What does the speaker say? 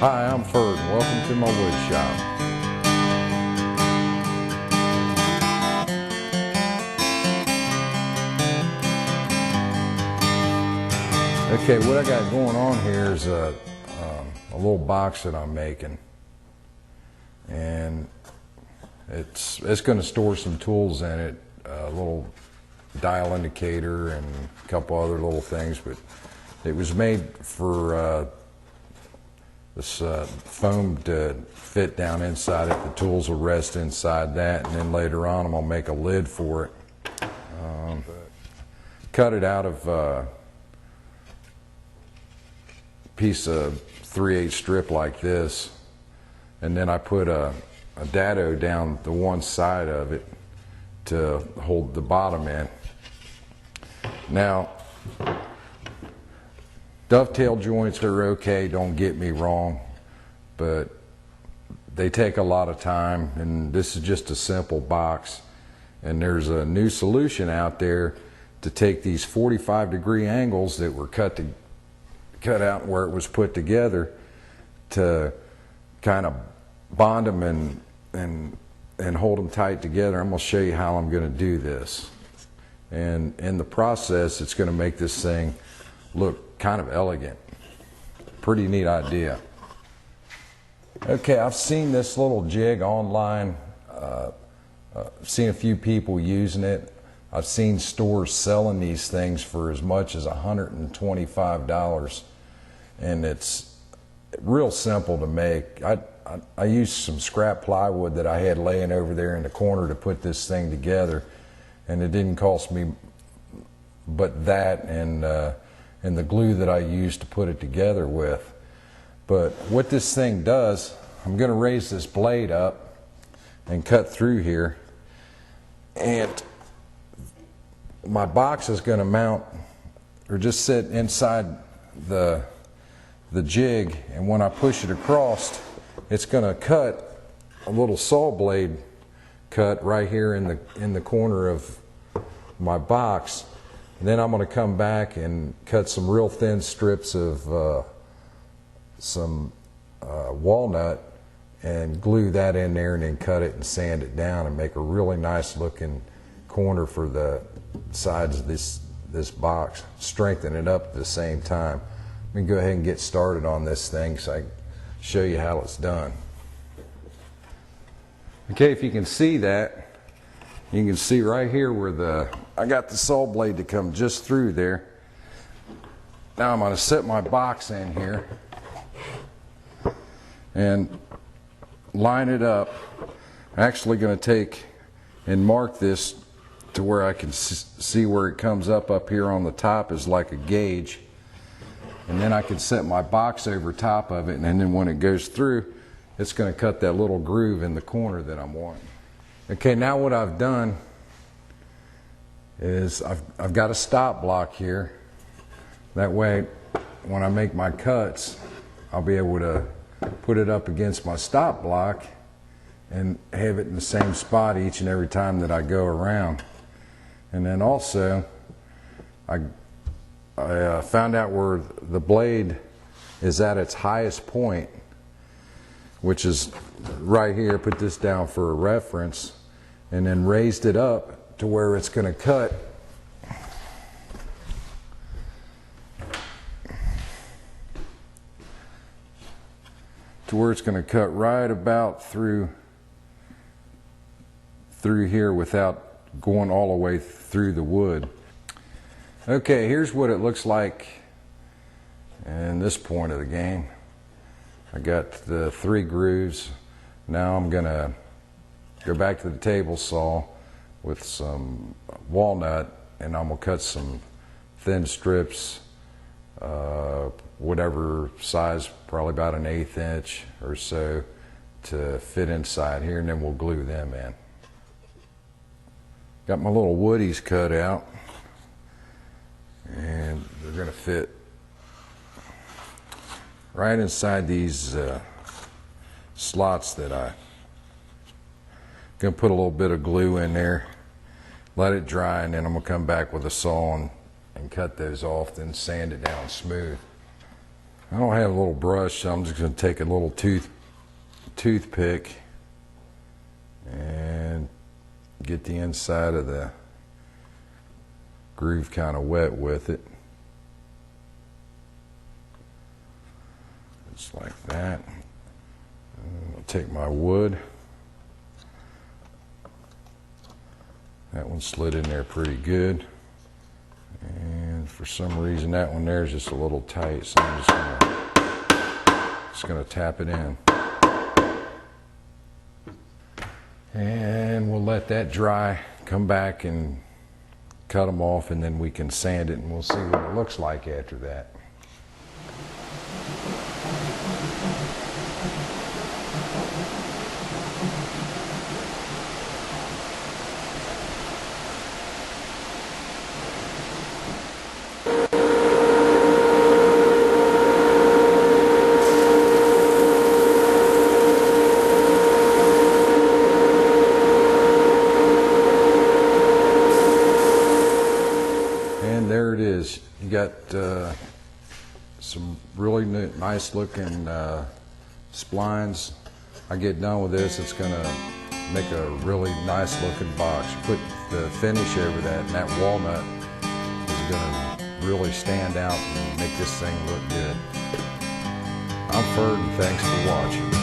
Hi, I'm Ferd, and welcome to my wood shop. Okay, what I got going on here is a little box that I'm making, and it's going to store some tools in it, a little dial indicator and a couple other little things, but it was made for this foam to fit down inside it. The tools will rest inside that, and then later on I'm going to make a lid for it. Cut it out of a piece of 3/8 strip like this, and then I put a dado down the one side of it to hold the bottom in. Now, dovetail joints are okay, don't get me wrong, but they take a lot of time, and this is just a simple box. And there's a new solution out there to take these 45-degree angles that were cut out where it was put together to kind of bond them and hold them tight together. I'm going to show you how I'm going to do this. And in the process, it's going to make this thing look kind of elegant. Pretty neat idea. Okay, I've seen this little jig online. Seen a few people using it. I've seen stores selling these things for as much as $125, and it's real simple to make. I used some scrap plywood that I had laying over there in the corner to put this thing together, and it didn't cost me but that and the glue that I used to put it together with. But what this thing does, I'm going to raise this blade up and cut through here, and my box is going to mount or just sit inside the jig, and when I push it across, it's going to cut a little saw blade cut right here in the corner of my box. And then I'm going to come back and cut some real thin strips of some walnut and glue that in there, and then cut it and sand it down and make a really nice looking corner for the sides of this box. Strengthen it up at the same time. Let me go ahead and get started on this thing so I can show you how it's done. Okay, if you can see that, you can see right here where I got the saw blade to come just through there. Now I'm going to set my box in here and line it up. I'm actually going to take and mark this to where I can see where it comes up here on the top is like a gauge. And then I can set my box over top of it, and then when it goes through, it's going to cut that little groove in the corner that I'm wanting. Okay, now what I've done is I've got a stop block here. That way, when I make my cuts, I'll be able to put it up against my stop block and have it in the same spot each and every time that I go around. And then also, I found out where the blade is at its highest point, which is right here. Put this down for a reference, and then raised it up to where it's going to cut right about through here without going all the way through the wood. Okay, here's what it looks like in this point of the game. I got the 3 grooves. Now I'm going to go back to the table saw with some walnut, and I'm going to cut some thin strips, whatever size, probably about an 1/8 inch or so, to fit inside here, and then we'll glue them in. Got my little woodies cut out, and they're going to fit right inside these slots that I'm going to put a little bit of glue in there, let it dry, and then I'm going to come back with a saw and cut those off, then sand it down smooth. I don't have a little brush, so I'm just going to take a little toothpick and get the inside of the groove kind of wet with it. Just like that. I'll take my wood. That one slid in there pretty good. And for some reason that one there is just a little tight, so I'm just gonna tap it in. And we'll let that dry, come back and cut them off, and then we can sand it and we'll see what it looks like after that. There it is. You got some really nice looking splines. I get done with this, it's going to make a really nice looking box. Put the finish over that, and that walnut is going to really stand out and make this thing look good. I'm Ferd, and thanks for watching.